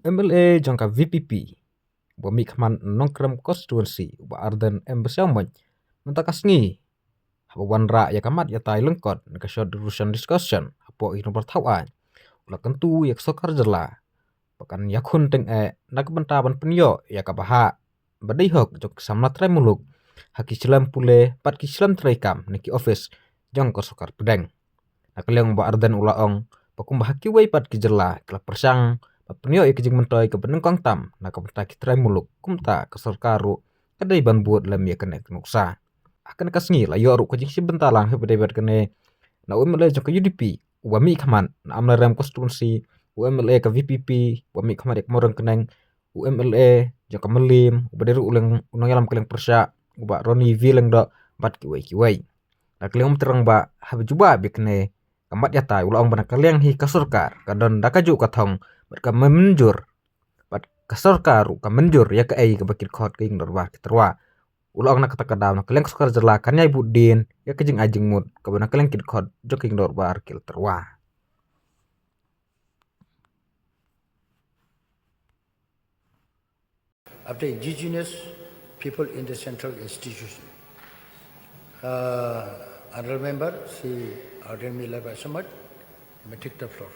MLA Jaka VPP Bami Kaman Nongkrem Constituency Ardent Embesiamoy Mentakasngi Habawan Ra ya kamat ya tai lengkot Nakashot Russian discussion Apo ino bertawan Ula kentu yak Sorkar jela Pakan yakun teng Nakbentaban penyo ya kabaha Badai hok jok samna Trai Muluk Haki Silam Pule Pat ki Silam Trai kam Niki Ophis Jong Sorkar Pdeng Nakaliang ba Ardent ulaong Pakum bahaki wai pat ki jela Kela persang Penyo ikijing Myntoi ke penengkang tam nakabenta ki Trai Muluk kumta ke Sorkaru kadai ban buat lam ya kene nuksa akan kasngi la yo ru kajing si bentalang he bedebet kene na UMLA jok UDP wami kaman na amna rem konstitusi UMLA ke VPP wami kaman ek morang keneng UMLA jok melim bederu uleng unang yalam keleng persya uba Roni vileng do bat ki wai na keleng terang ba habe juba bi kene kamat ya tai ulang bana keleng hi ka Sorkar kadon dakaju kathong ka menjur bat ka Sorkar ka menjur ya ka ai ka bakil khot ka ing dorwa terwa ulang na kata kadam na keleng Sorkar jela kan yai budin ya ka jing ajing mut ka bana keleng kit khot jok ing dorwa kil terwa of the indigenous people in the central institution. Honorable member, Sri Ardent Mila Basamat, you may take the floor.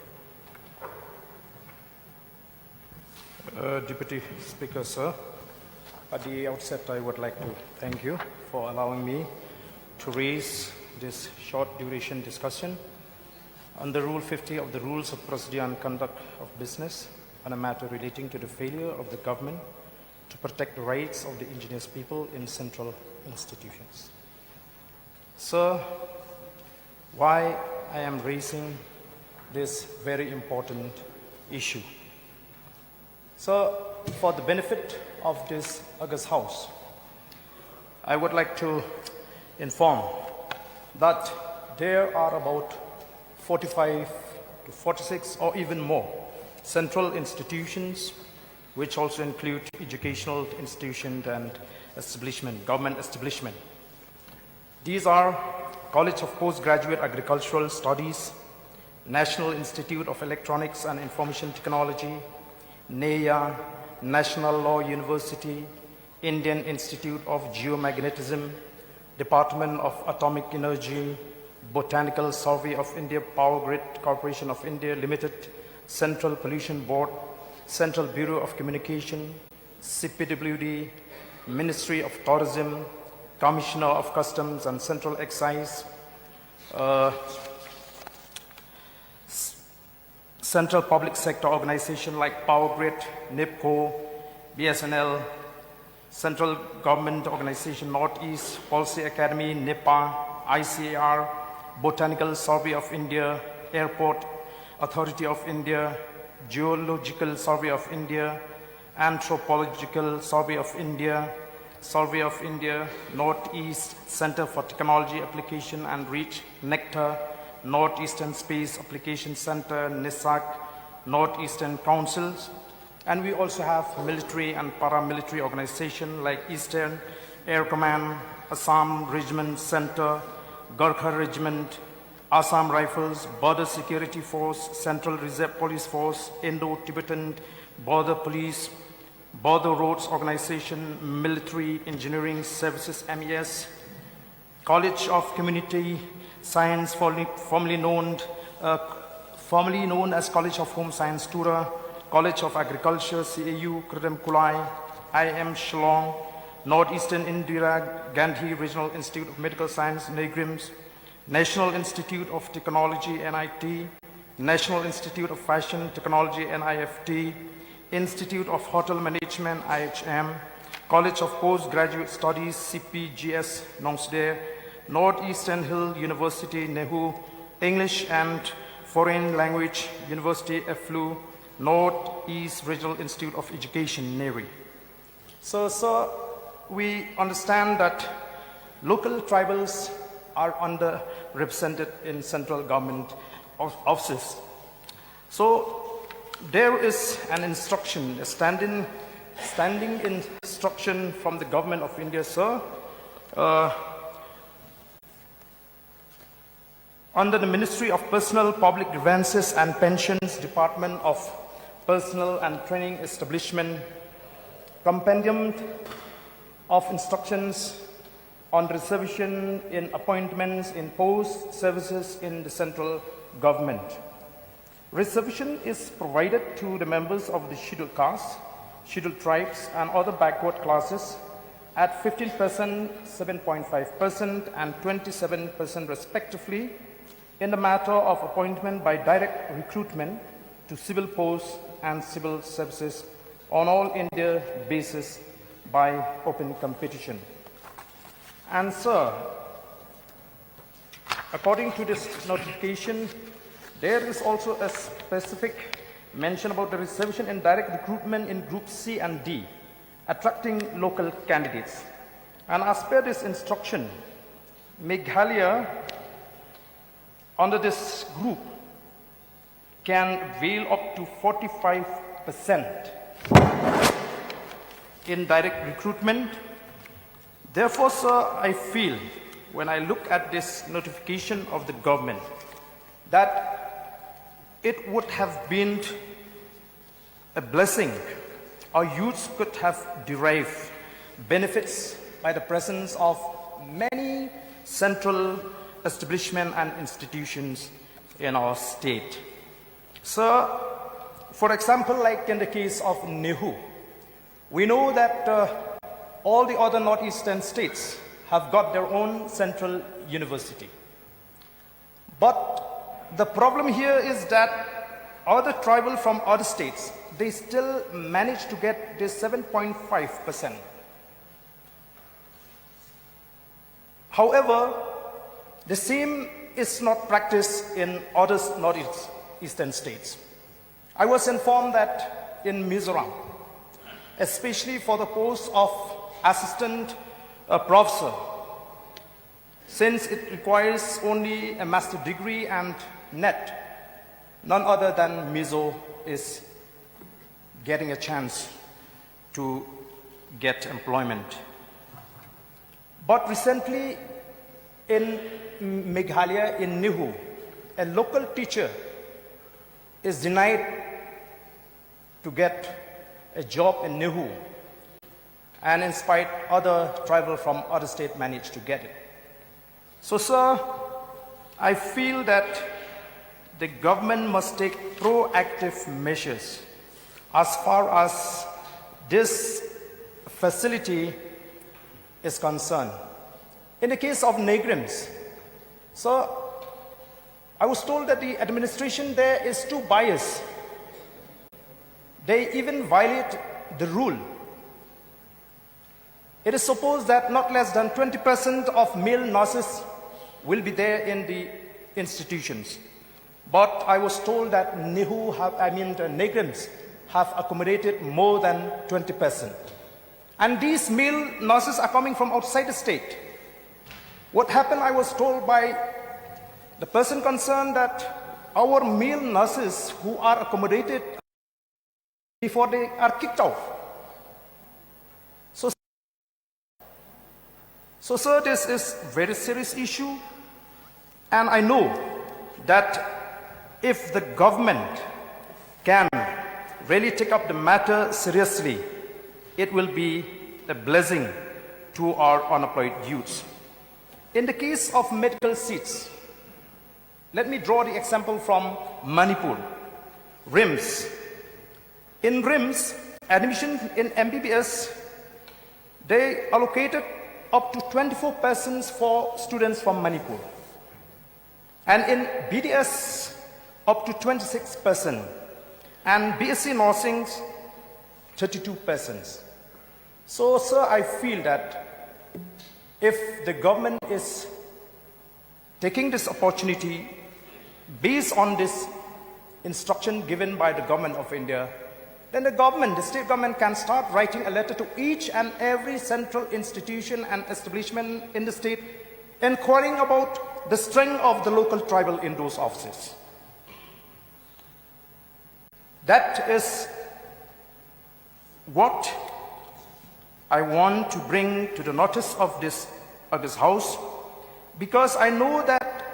Deputy Speaker, sir, at the outset I would like to thank you for allowing me to raise this short duration discussion under Rule 50 of the Rules of Procedure and Conduct of Business on a matter relating to the failure of the government to protect the rights of the indigenous people in central institutions. Sir, why I am raising this very important issue? So, for the benefit of this August House, I would like to inform that there are about 45 to 46 or even more central institutions, which also include educational institutions and establishment, government establishment. These are College of Postgraduate Agricultural Studies, National Institute of Electronics and Information Technology, NEA, National Law University, Indian Institute of Geomagnetism, Department of Atomic Energy, Botanical Survey of India, Power Grid Corporation of India Limited, Central Pollution Board, Central Bureau of Communication, CPWD, Ministry of Tourism, Commissioner of Customs and Central Excise, Central Public Sector Organization like Power Grid, NIPCO, BSNL, Central Government Organization Northeast, Policy Academy, NIPA, ICAR, Botanical Survey of India, Airport Authority of India, Geological Survey of India, Anthropological Survey of India, Northeast Center for Technology Application and Reach, NECTA, Northeastern Space Application Center, NISAC, Northeastern Councils, and we also have military and paramilitary organizations like Eastern Air Command, Assam Regiment Center, Gurkha Regiment, Assam Rifles, Border Security Force, Central Reserve Police Force, Indo-Tibetan Border Police, Border Roads Organization, Military Engineering Services, MES, College of Community Science, formerly known as College of Home Science, Tura, College of Agriculture, CAU, Kradem Kulai, IM Shillong, Northeastern Indira Gandhi Regional Institute of Medical Science, NEGRIMS, National Institute of Technology, NIT, National Institute of Fashion Technology, NIFT, Institute of Hotel Management, IHM, College of Postgraduate Studies, CPGS, Nongsde, Northeastern Hill University, NEHU, English and Foreign Language University, EFLU, Northeast Regional Institute of Education, NERI. So we understand that local tribals are underrepresented in central government offices. So there is an instruction, a standing instruction from the government of India, sir, under the Ministry of Personal Public Grievances and Pensions, Department of Personnel and Training Establishment, Compendium of Instructions on Reservation in Appointments in Post Services in the Central Government. Reservation is provided to the members of the scheduled castes, scheduled tribes, and other backward classes at 15%, 7.5%, and 27% respectively in the matter of appointment by direct recruitment to civil posts and civil services on all India basis by open competition. And sir, according to this notification, there is also a specific mention about the reservation in direct recruitment in Group C and D, attracting local candidates. And as per this instruction, Meghalaya, under this group, can avail up to 45% in direct recruitment. Therefore, sir, I feel, when I look at this notification of the government, that it would have been a blessing. Our youths could have derived benefits by the presence of many central establishments and institutions in our state. Sir, for example, like in the case of Nehu, we know that all the other northeastern states have got their own central university. But the problem here is that other tribal from other states, they still manage to get this 7.5%. However, the same is not practiced in other northeastern states. I was informed that in Mizoram, especially for the post of assistant professor, since it requires only a master's degree and net, none other than Mizo is getting a chance to get employment. But recently in Meghalaya, in Nehu, a local teacher is denied to get a job in Nehu, and in spite other tribal from other state managed to get it. So sir, I feel that the government must take proactive measures as far as this facility is concerned. In the case of Negrims, so I was told that the administration there is too biased. They even violate the rule. It is supposed that not less than 20% of male nurses will be there in the institutions. But I was told that the Negrims have accommodated more than 20%. And these male nurses are coming from outside the state. What happened, I was told by the person concerned, that our male nurses who are accommodated before they are kicked out. So sir, this is a very serious issue, and I know that if the government can really take up the matter seriously, it will be a blessing to our unemployed youths. In the case of medical seats, let me draw the example from Manipur, RIMS. In RIMS, admission in MBBS, they allocated up to 24 persons for students from Manipur. And in BDS, up to 26 persons. And BSc Nursing, 32 persons. So, sir, I feel that if the government is taking this opportunity based on this instruction given by the government of India, then the state government can start writing a letter to each and every central institution and establishment in the state, inquiring about the strength of the local tribal in those offices. That is what I want to bring to the notice of this House, because I know that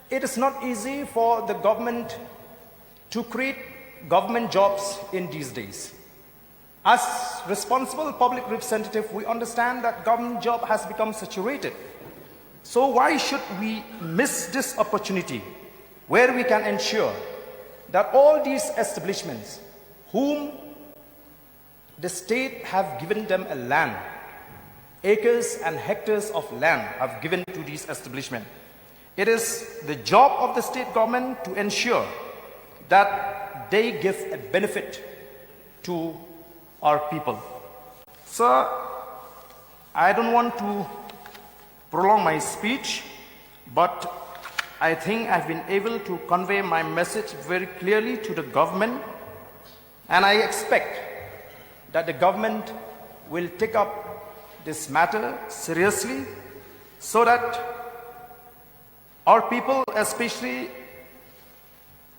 it is not easy for the government to create government jobs in these days. As responsible public representative, we understand that government job has become saturated. So why should we miss this opportunity where we can ensure that all these establishments whom the state have given them a land, acres and hectares of land have given to these establishments. It is the job of the state government to ensure that they give a benefit to our people. Sir, I don't want to prolong my speech, but I think I've been able to convey my message very clearly to the government, and I expect that the government will take up this matter seriously so that our people, especially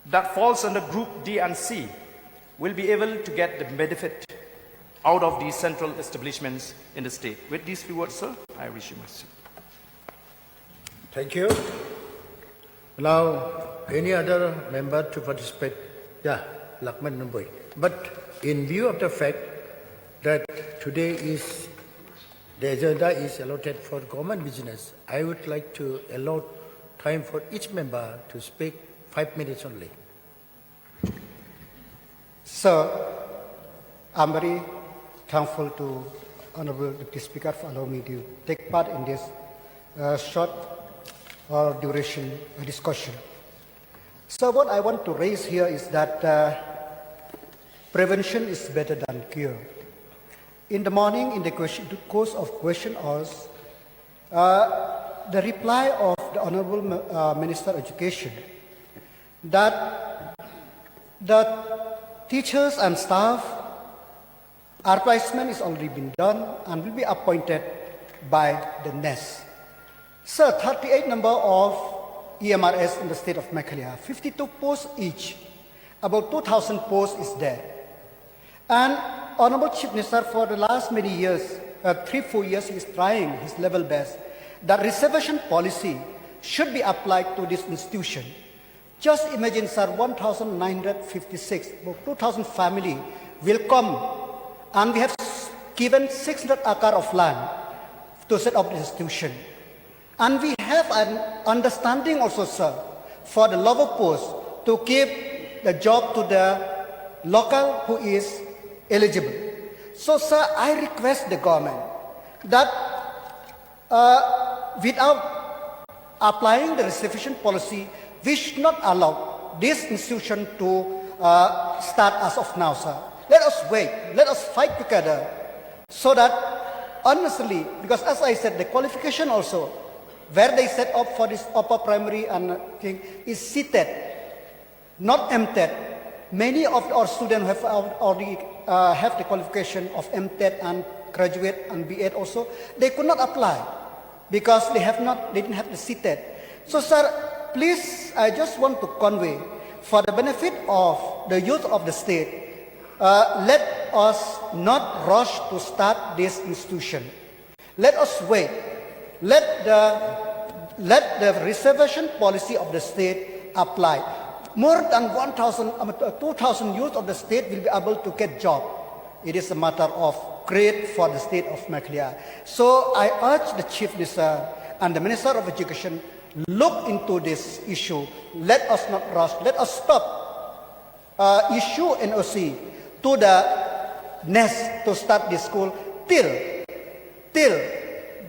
that falls under Group D and C, will be able to get the benefit out of these central establishments in the state. With these few words, sir, I wish you my seat. Thank you. Now, any other member to participate? Yeah, Lakman Numboy. But in view of the fact that today is the agenda is allotted for government business, I would like to allot time for each member to speak 5 minutes only. Sir, I'm very thankful to Honorable Deputy Speaker for allowing me to take part in this short duration discussion. So what I want to raise here is that prevention is better than cure. In the morning, in the course of question hours, the reply of the Honorable Minister of Education that the teachers and staff, our placement is already been done and will be appointed by the NES. Sir, 38 number of EMRS in the state of Meghalaya, 52 posts each, about 2,000 posts is there. And Honorable Chief Minister, for the last many years, 3-4 years, he is trying his level best that reservation policy should be applied to this institution. Just imagine, sir, 1,956, about 2,000 family will come, and we have given 600 acre of land to set up this institution. And we have an understanding also, sir, for the lower post to give the job to the local who is eligible. So, sir, I request the government that without applying the reservation policy, we should not allow this institution to start as of now, sir. Let us wait, let us fight together so that honestly, because as I said, the qualification also, where they set up for this upper primary and thing is seated, not MTED. Many of our students have already have the qualification of MTED and graduate and B.Ed also. They could not apply because they didn't have the seated. So, sir, please, I just want to convey for the benefit of the youth of the state, let us not rush to start this institution. Let us wait. Let the reservation policy of the state apply. More than 2,000 youth of the state will be able to get job. It is a matter of great for the state of Meghalaya. So I urge the Chief Minister and the Minister of Education look into this issue. Let us not rush. Let us stop issue NOC to the NES to start this school till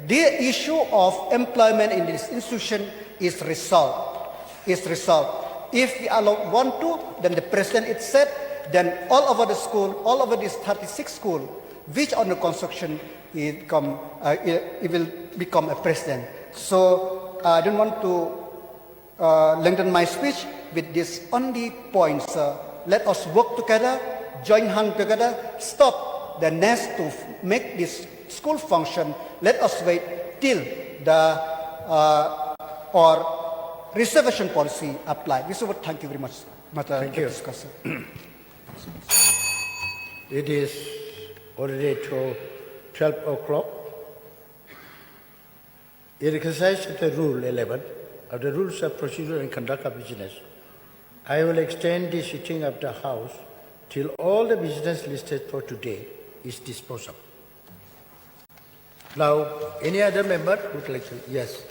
the issue of employment in this institution is resolved. If we want to, then the president it said, then all over the school, all over this 36 school, which under construction, it will become a president. So I don't want to lengthen my speech with this only points. Let us work together, join hands together, stop the nest to make this school function. Let us wait till the or reservation policy apply. This is what. Thank you very much. Thank you. It is already 12 o'clock. In exercise of the Rule 11 of the Rules of Procedure and Conduct of Business, I will extend the sitting of the House till all the business listed for today is disposed of. Now, any other member would like to? Yes.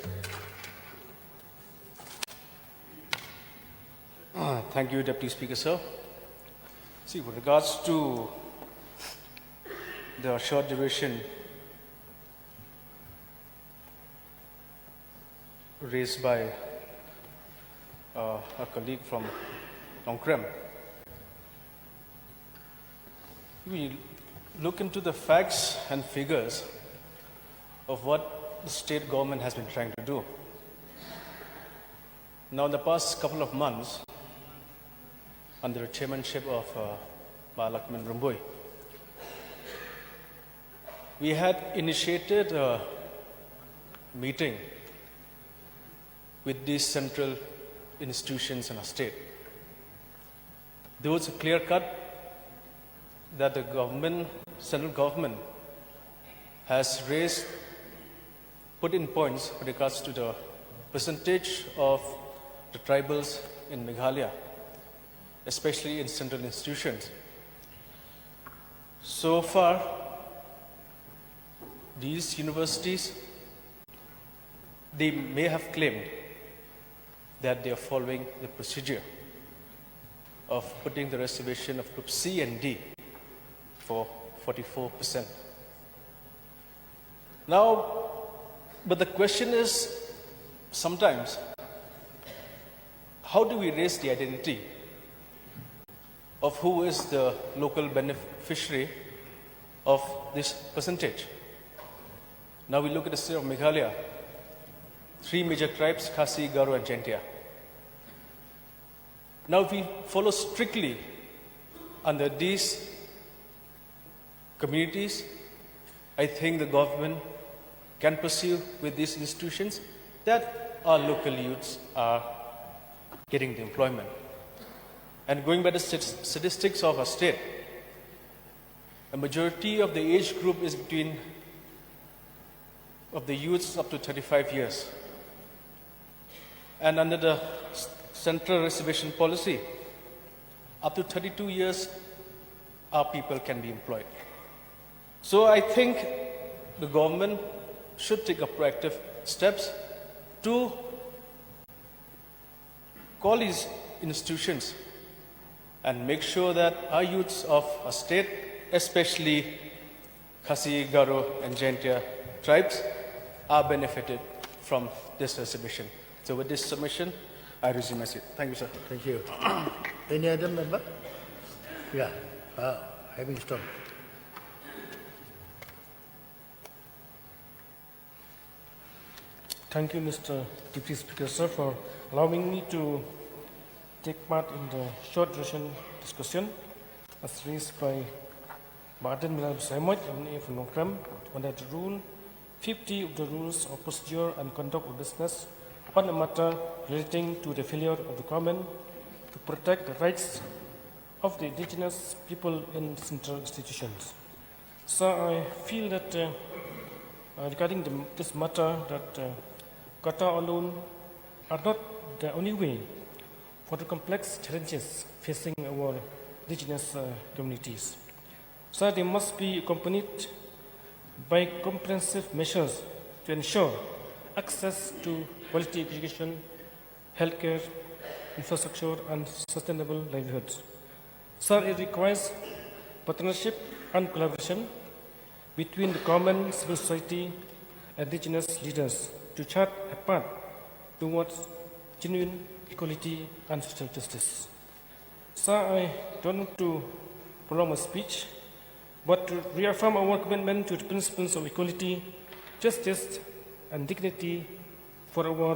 Thank you, Deputy Speaker, sir. See, with regards to the short duration raised by a colleague from Nongkrem, we look into the facts and figures of what the state government has been trying to do. Now, in the past couple of months, under the chairmanship of Lakman Rumbui, we had initiated a meeting with these central institutions in our state. There was a clear cut that the government, central government, has put in points with regards to the percentage of the tribals in Meghalaya, especially in central institutions. So far, these universities, they may have claimed that they are following the procedure of putting the reservation of group C and D for 44%. Now, but the question is, sometimes, how do we raise the identity of who is the local beneficiary of this percentage? Now we look at the state of Meghalaya, 3 major tribes, Khasi, Garo and Jaintia. Now if we follow strictly under these communities, I think the government can pursue with these institutions that our local youths are getting the employment. And going by the statistics of our state, a majority of the age group is of the youths up to 35 years. And under the central reservation policy, up to 32 years, our people can be employed. So I think the government should take a proactive steps to call these institutions and make sure that our youths of our state, especially Khasi, Garo and Jaintia tribes, are benefited from this reservation. So with this submission, I resume my seat. Thank you, sir. Thank you. Any other member? Yeah, having stopped. Thank you, Mr. Deputy Speaker, sir, for allowing me to take part in the short duration discussion as raised by Ardent MNA from Nongkrem under the Rule 50 of the Rules of Procedure and Conduct of Business on a matter relating to the failure of the government to protect the rights of the indigenous people in central institutions. So I feel that regarding this matter that kata alone are not the only way for the complex challenges facing our indigenous communities. So they must be accompanied by comprehensive measures to ensure access to quality education, healthcare, infrastructure and sustainable livelihoods. So it requires partnership and collaboration between the government, civil society, and indigenous leaders to chart a path towards genuine equality and social justice. So I don't want to prolong my speech, but to reaffirm our commitment to the principles of equality, justice, and dignity for our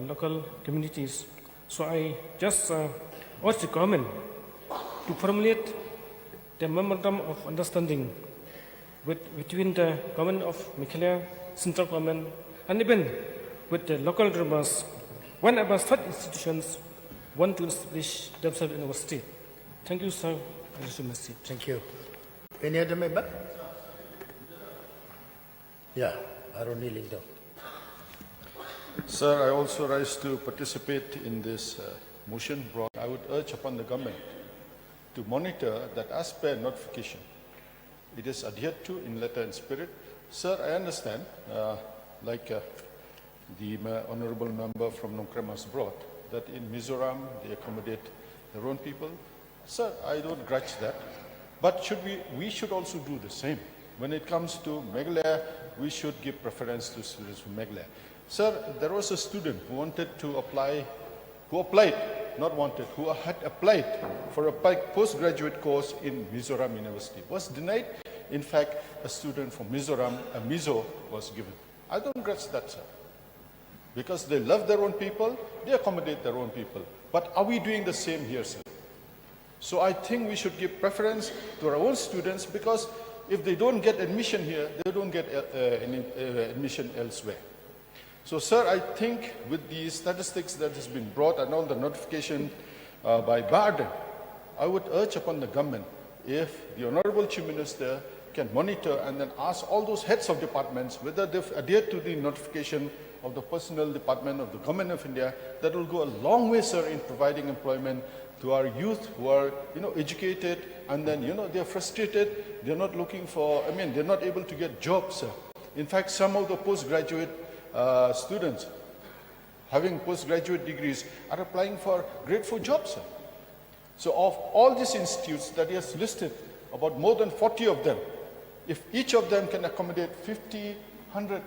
local communities. So I just urge the government to formulate the memorandum of understanding between the government of Meghalaya, central government, and even with the local governments whenever such institutions want to establish themselves in our state. Thank you, sir. I resume my seat. Thank you. Any other member? Yeah, Arun Lingdo. Sir, I also rise to participate in this motion brought, I would urge upon the government to monitor that as per notification, it is adhered to in letter and spirit. Sir, I understand, the honourable member from Nongkrem has brought, that in Mizoram they accommodate their own people. Sir, I don't grudge that, but we should also do the same. When it comes to Meghalaya, we should give preference to students from Meghalaya. Sir, there was a student who wanted to apply, who had applied for a postgraduate course in Mizoram University, was denied. In fact, a student from Mizoram, a Mizo, was given. I don't grudge that, sir. Because they love their own people, they accommodate their own people. But are we doing the same here, sir? So I think we should give preference to our own students, because if they don't get admission here, they don't get admission elsewhere. So, sir, I think with the statistics that has been brought and all the notification by Ardent, I would urge upon the government, if the Honourable Chief Minister can monitor and then ask all those heads of departments whether they've adhered to the notification of the Personnel Department of the Government of India, that will go a long way, sir, in providing employment to our youth who are, educated, and then, they're frustrated, they're not looking for, they're not able to get jobs, sir. In fact, some of the postgraduate students having postgraduate degrees are applying for grade 4 jobs, sir. So of all these institutes that he has listed, about more than 40 of them, if each of them can accommodate 50, 100,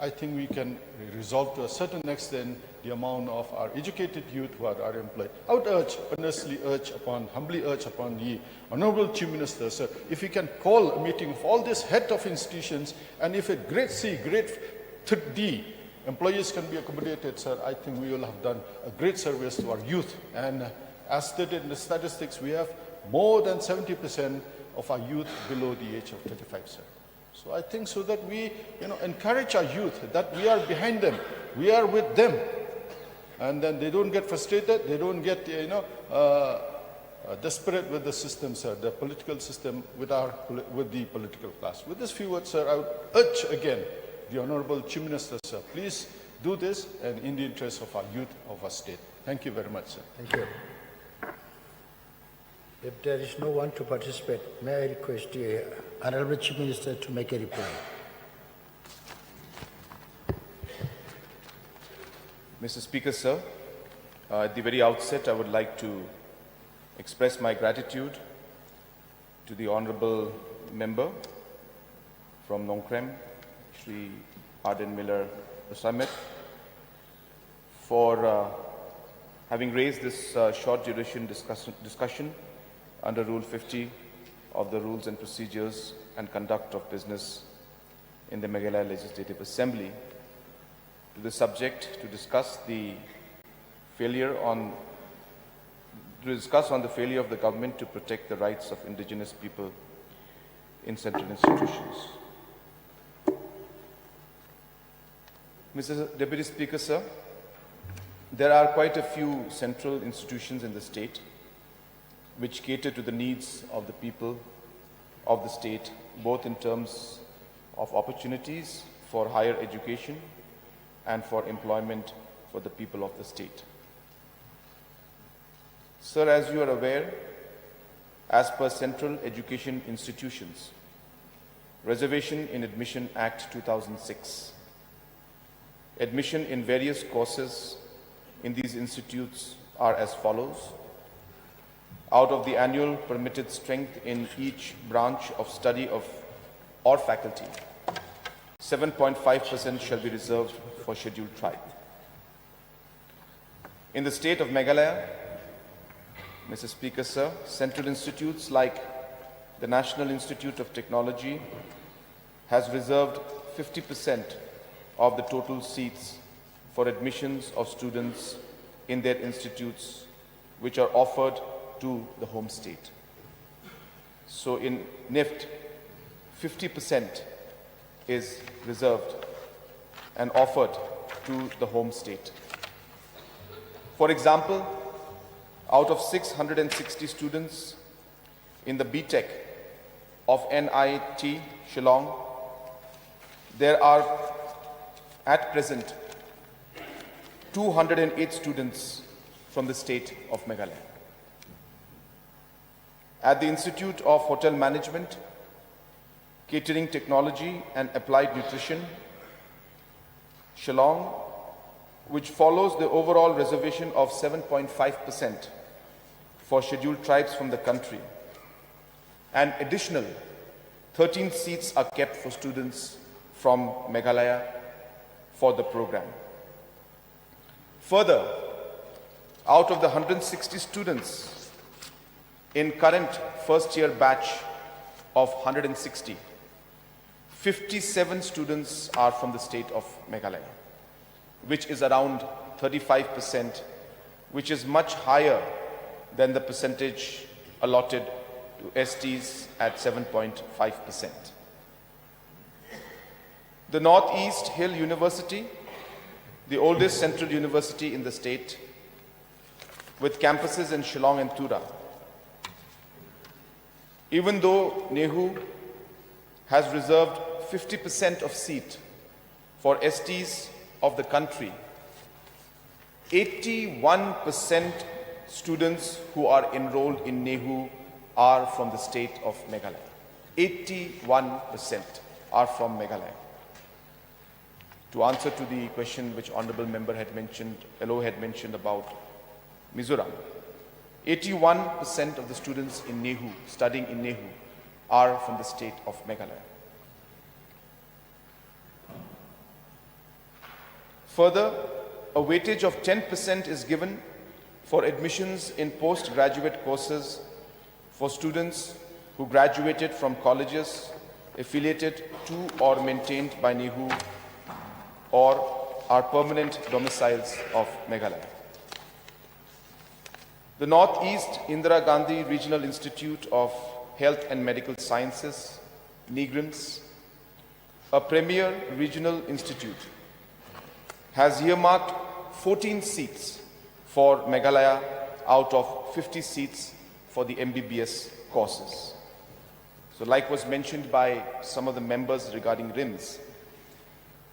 I think we can resolve to a certain extent the amount of our educated youth who are employed. I would humbly urge upon the Honourable Chief Minister, sir, if he can call a meeting of all these head of institutions, and if at grade C, grade D, employees can be accommodated, sir, I think we will have done a great service to our youth. And as stated in the statistics, we have more than 70% of our youth below the age of 35, sir. So I think so that we, encourage our youth, that we are behind them, we are with them, and then they don't get frustrated, they don't get, desperate with the system, sir, the political system, with the political class. With this few words, sir, I would urge again the Honourable Chief Minister, sir, please do this, and in the interest of our youth of our state. Thank you very much, sir. Thank you. If there is no one to participate, may I request the Honourable Chief Minister to make a reply. Mr. Speaker, sir, at the very outset, I would like to express my gratitude to the Honourable Member from Nongkrem, Shri Ardent Summit, for having raised this short duration discussion under Rule 50 of the Rules and Procedures and Conduct of Business in the Meghalaya Legislative Assembly, to the subject to discuss on the failure of the government to protect the rights of indigenous people in central institutions. Mr. Deputy Speaker, sir, there are quite a few central institutions in the state which cater to the needs of the people of the state, both in terms of opportunities for higher education and for employment for the people of the state. Sir, as you are aware, as per Central Education Institutions, Reservation in Admission Act 2006, admission in various courses in these institutes are as follows. Out of the annual permitted strength in each branch of study or faculty, 7.5% shall be reserved for scheduled tribe. In the state of Meghalaya, Mr. Speaker, sir, central institutes like the National Institute of Technology has reserved 50% of the total seats for admissions of students in their institutes which are offered to the home state. So in NIFT, 50% is reserved and offered to the home state. For example, out of 660 students in the BTech of NIT Shillong, there are at present 208 students from the state of Meghalaya. At the Institute of Hotel Management, Catering Technology and Applied Nutrition, Shillong, which follows the overall reservation of 7.5% for scheduled tribes from the country. An additional 13 seats are kept for students from Meghalaya for the program. Further, out of the 160 students in current first year batch of 160, 57 students are from the state of Meghalaya, which is around 35%, which is much higher than the percentage allotted to STs at 7.5%. The Northeast Hill University, the oldest central university in the state, with campuses in Shillong and Tura. Even though Nehu has reserved 50% of seat for STs of the country, 81% students who are enrolled in Nehu are from the state of Meghalaya. 81% are from Meghalaya. To answer to the question which Honorable Member had mentioned, LO had mentioned about Mizoram, 81% of the students in Nehu, studying in Nehu, are from the state of Meghalaya. Further, a weightage of 10% is given for admissions in postgraduate courses for students who graduated from colleges affiliated to or maintained by Nehu or are permanent domiciles of Meghalaya. The Northeast Indira Gandhi Regional Institute of Health and Medical Sciences, NIGRIMS, a premier regional institute, has earmarked 14 seats for Meghalaya out of 50 seats for the MBBS courses. So like was mentioned by some of the members regarding RIMS,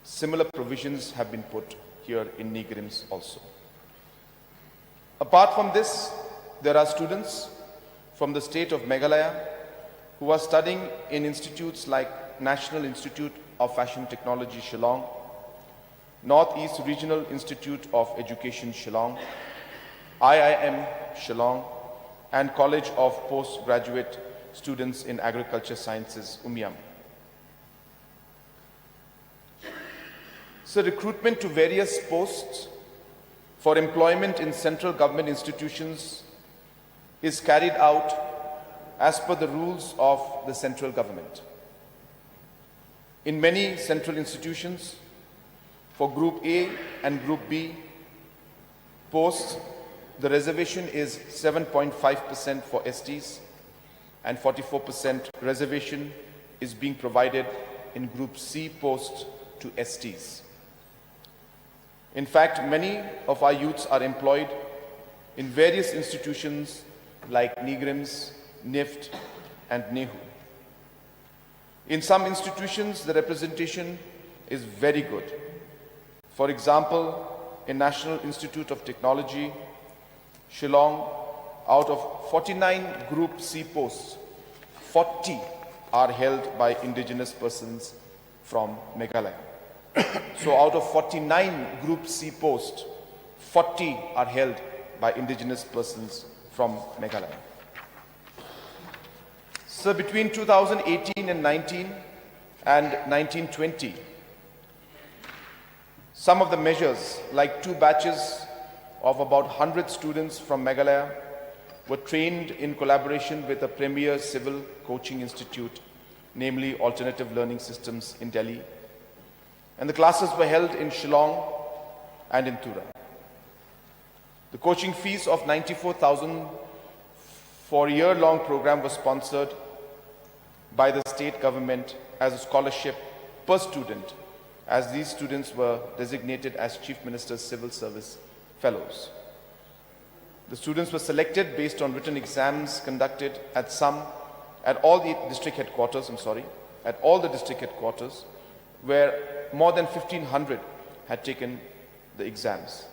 similar provisions have been put here in NIGRIMS also. Apart from this, there are students from the state of Meghalaya who are studying in institutes like National Institute of Fashion Technology, Shillong, Northeast Regional Institute of Education, Shillong, IIM, Shillong, and College of Postgraduate Students in Agriculture Sciences, Umiam. So recruitment to various posts for employment in central government institutions is carried out as per the rules of the central government. In many central institutions, for Group A and Group B posts, the reservation is 7.5% for STs and 44% reservation is being provided in Group C posts to STs. In fact, many of our youths are employed in various institutions like NIGRIMS, NIFT, and NEHU. In some institutions, the representation is very good. For example, in National Institute of Technology, Shillong, out of 49 Group C posts, 40 are held by indigenous persons from Meghalaya. So out of 49 Group C posts, 40 are held by indigenous persons from Meghalaya. So between 2018 and 19 and 1920, some of the measures, like 2 batches of about 100 students from Meghalaya, were trained in collaboration with a premier civil coaching institute, namely Alternative Learning Systems in Delhi. And the classes were held in Shillong and in Tura. The coaching fees of 94,000 for a year-long program was sponsored by the state government as a scholarship per student, as these students were designated as Chief Minister's Civil Service Fellows. The students were selected based on written exams conducted at all the district headquarters, where more than 1,500 had taken the exams.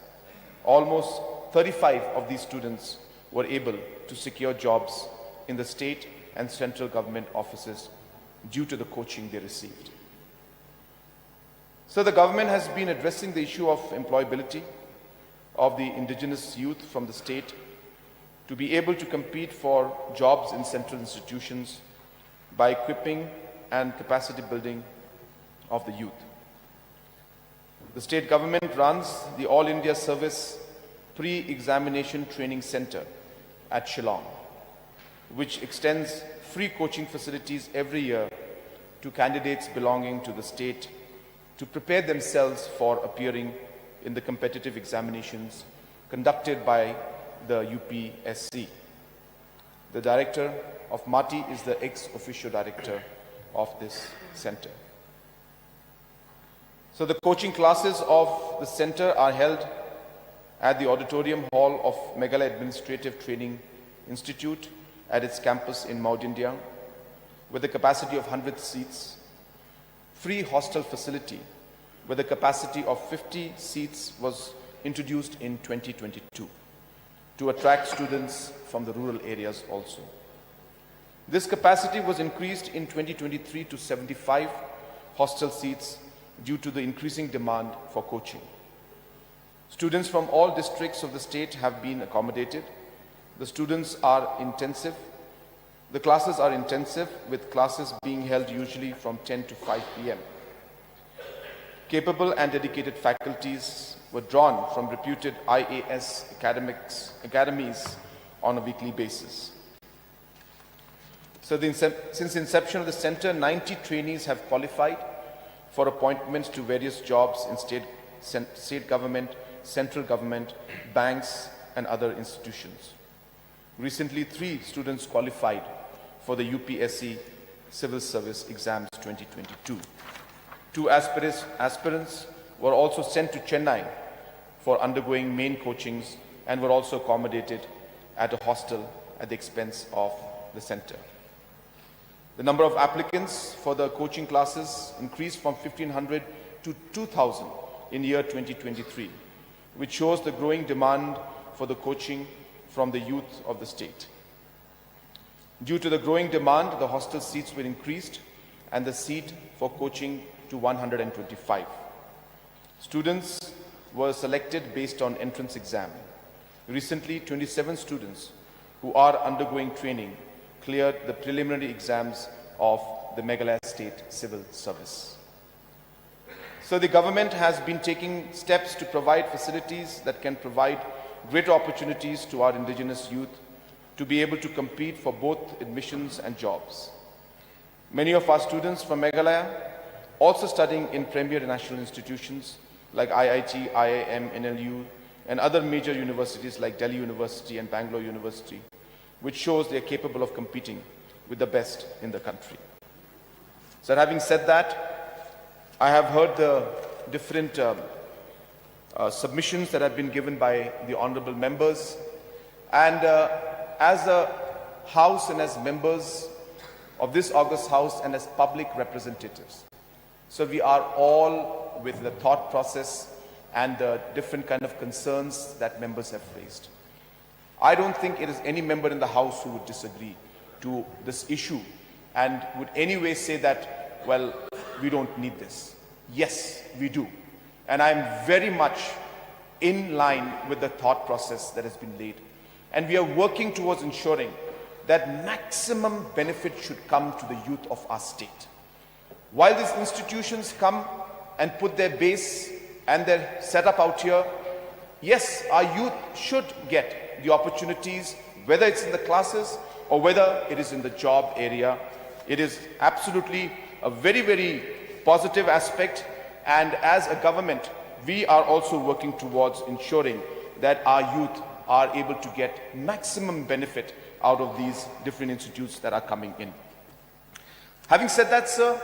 Almost 35 of these students were able to secure jobs in the state and central government offices due to the coaching they received. So the government has been addressing the issue of employability of the indigenous youth from the state to be able to compete for jobs in central institutions by equipping and capacity building of the youth. The state government runs the All India Service Pre-Examination Training Center at Shillong, which extends free coaching facilities every year to candidates belonging to the state to prepare themselves for appearing in the competitive examinations conducted by the UPSC. The director of MATI is the ex-officio director of this center. So the coaching classes of the center are held at the auditorium hall of Meghalaya Administrative Training Institute at its campus in Mount India with a capacity of 100 seats, free hostel facility with a capacity of 50 seats was introduced in 2022 to attract students from the rural areas also. This capacity was increased in 2023 to 75 hostel seats due to the increasing demand for coaching. Students from all districts of the state have been accommodated. The students are intensive. The classes are intensive, with classes being held usually from 10 to 5 p.m. Capable and dedicated faculties were drawn from reputed IAS academies on a weekly basis. So since inception of the center, 90 trainees have qualified for appointments to various jobs in state government, central government, banks, and other institutions. Recently, 3 students qualified for the UPSC Civil Service Exams 2022. 2 aspirants were also sent to Chennai for undergoing main coachings and were also accommodated at a hostel at the expense of the center. The number of applicants for the coaching classes increased from 1,500 to 2,000 in year 2023, which shows the growing demand for the coaching from the youth of the state. Due to the growing demand, the hostel seats were increased and the seat for coaching to 125. Students were selected based on entrance exam. Recently, 27 students who are undergoing training cleared the preliminary exams of the Meghalaya State Civil Service. So the government has been taking steps to provide facilities that can provide greater opportunities to our indigenous youth to be able to compete for both admissions and jobs. Many of our students from Meghalaya also studying in premier national institutions like IIT, IIM, NLU, and other major universities like Delhi University and Bangalore University, which shows they are capable of competing with the best in the country. So having said that, I have heard the different submissions that have been given by the honorable members, and as a house and as members of this august house and as public representatives, so we are all with the thought process and the different kind of concerns that members have raised. I don't think it is any member in the house who would disagree to this issue and would anyway say that, well, we don't need this. Yes, we do. And I'm very much in line with the thought process that has been laid. And we are working towards ensuring that maximum benefit should come to the youth of our state. While these institutions come and put their base and their setup out here, yes, our youth should get the opportunities, whether it's in the classes or whether it is in the job area. It is absolutely a very, very positive aspect, and as a government, we are also working towards ensuring that our youth are able to get maximum benefit out of these different institutes that are coming in. Having said that, sir,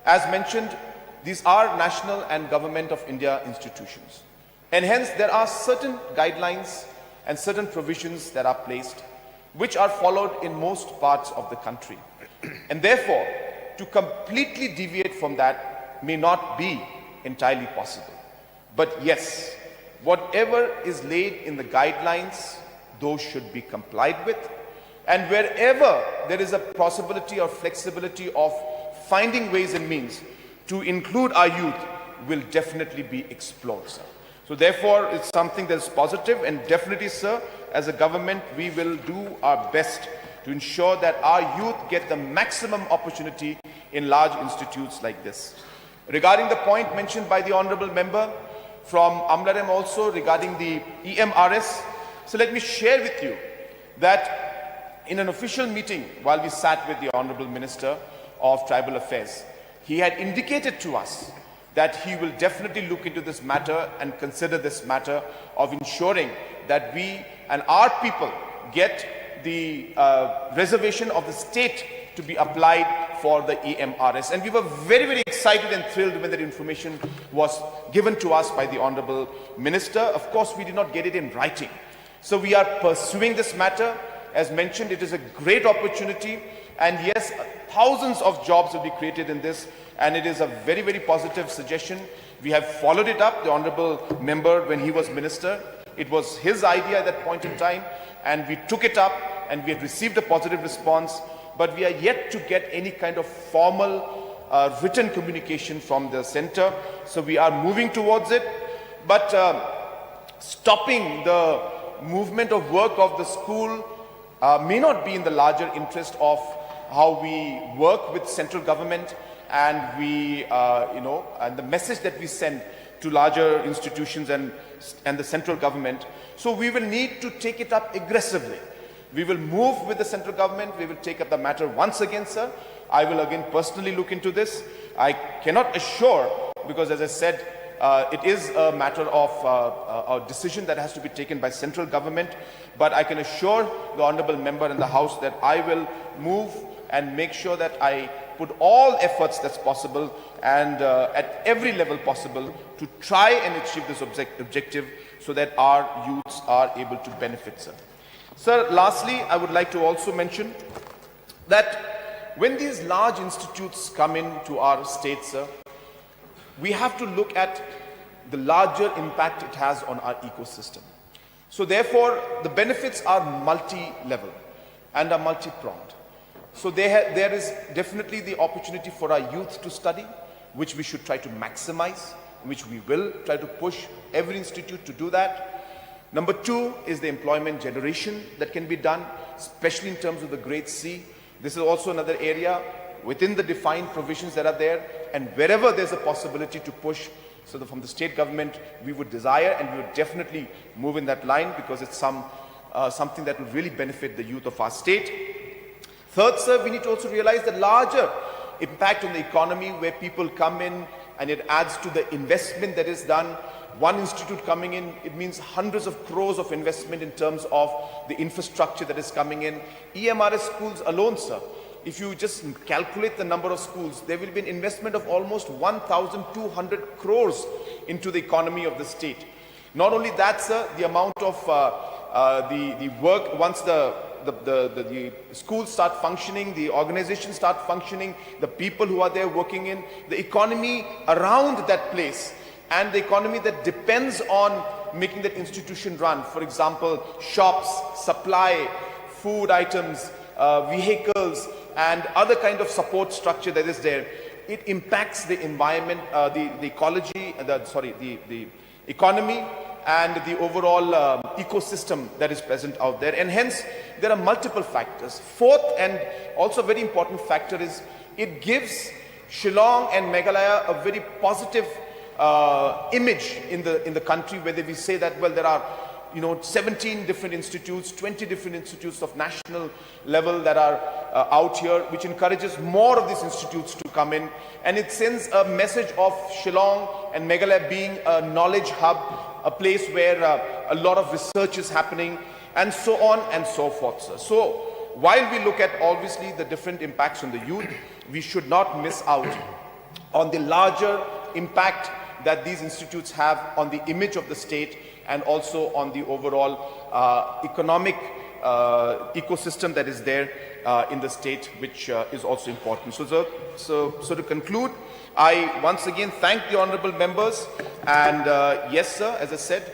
as mentioned, these are national and Government of India institutions, and hence there are certain guidelines and certain provisions that are placed which are followed in most parts of the country, and therefore to completely deviate from that may not be entirely possible. But yes, whatever is laid in the guidelines, those should be complied with. And wherever there is a possibility or flexibility of finding ways and means to include our youth will definitely be explored, sir. So therefore, it's something that is positive, and definitely, sir, as a government, we will do our best to ensure that our youth get the maximum opportunity in large institutes like this. Regarding the point mentioned by the Honorable Member from Amlarem also regarding the EMRS, so let me share with you that in an official meeting while we sat with the Honorable Minister of Tribal Affairs, he had indicated to us that he will definitely look into this matter and consider this matter of ensuring that we and our people get the reservation of the state to be applied for the EMRS. And we were very, very excited and thrilled when that information was given to us by the Honorable Minister. Of course, we did not get it in writing. So we are pursuing this matter. As mentioned, it is a great opportunity. And yes, thousands of jobs will be created in this. And it is a very, very positive suggestion. We have followed it up, the Honorable Member, when he was Minister. It was his idea at that point in time. And we took it up and we have received a positive response. But we are yet to get any kind of formal written communication from the center. So we are moving towards it. But stopping the movement of work of the school may not be in the larger interest of how we work with central government and we, and the message that we send to larger institutions and the central government. So we will need to take it up aggressively. We will move with the central government. We will take up the matter once again, sir. I will again personally look into this. I cannot assure, because as I said, it is a matter of a decision that has to be taken by central government. But I can assure the Honorable Member in the House that I will move and make sure that I put all efforts that's possible and at every level possible to try and achieve this objective so that our youths are able to benefit, sir. Sir, lastly, I would like to also mention that when these large institutes come into our state, sir, we have to look at the larger impact it has on our ecosystem. So therefore, the benefits are multi-level and are multi-pronged. So there is definitely the opportunity for our youth to study, which we should try to maximize, which we will try to push every institute to do that. Number two is the employment generation that can be done, especially in terms of the grade C. This is also another area within the defined provisions that are there, and wherever there's a possibility to push, so that from the state government, we would desire and we would definitely move in that line because it's something that will really benefit the youth of our state. Third, sir, we need to also realize the larger impact on the economy where people come in and it adds to the investment that is done. One institute coming in, it means hundreds of crores of investment in terms of the infrastructure that is coming in. EMRS schools alone, sir, if you just calculate the number of schools, there will be an investment of almost 1,200 crores into the economy of the state. Not only that, sir, the amount of the work, once the schools start functioning, the organizations start functioning, the people who are there working in, the economy around that place, and the economy that depends on making that institution run. For example, shops, supply, food items, vehicles, and other kind of support structure that is there. It impacts the environment, the ecology, the economy, and the overall ecosystem that is present out there. And hence, there are multiple factors. Fourth, and also very important factor is, it gives Shillong and Meghalaya a very positive image in the country, whether we say that, well, there are 17 different institutes, 20 different institutes of national level that are out here, which encourages more of these institutes to come in. And it sends a message of Shillong and Meghalaya being a knowledge hub, a place where a lot of research is happening, and so on and so forth, sir. So while we look at obviously the different impacts on the youth, we should not miss out on the larger impact that these institutes have on the image of the state and also on the overall economic ecosystem that is there in the state, which is also important. So to conclude, I once again thank the honorable members, and yes, sir, as I said,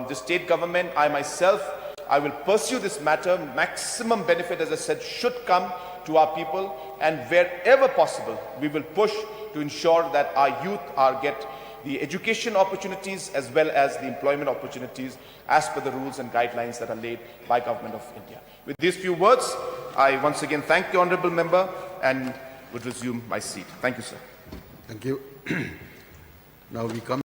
the state government, I myself, I will pursue this matter. Maximum benefit, as I said, should come to our people, and wherever possible, we will push to ensure that our youth get the education opportunities as well as the employment opportunities as per the rules and guidelines that are laid by Government of India. With these few words, I once again thank the Honourable Member and would resume my seat. Thank you, sir. Thank you. Now we come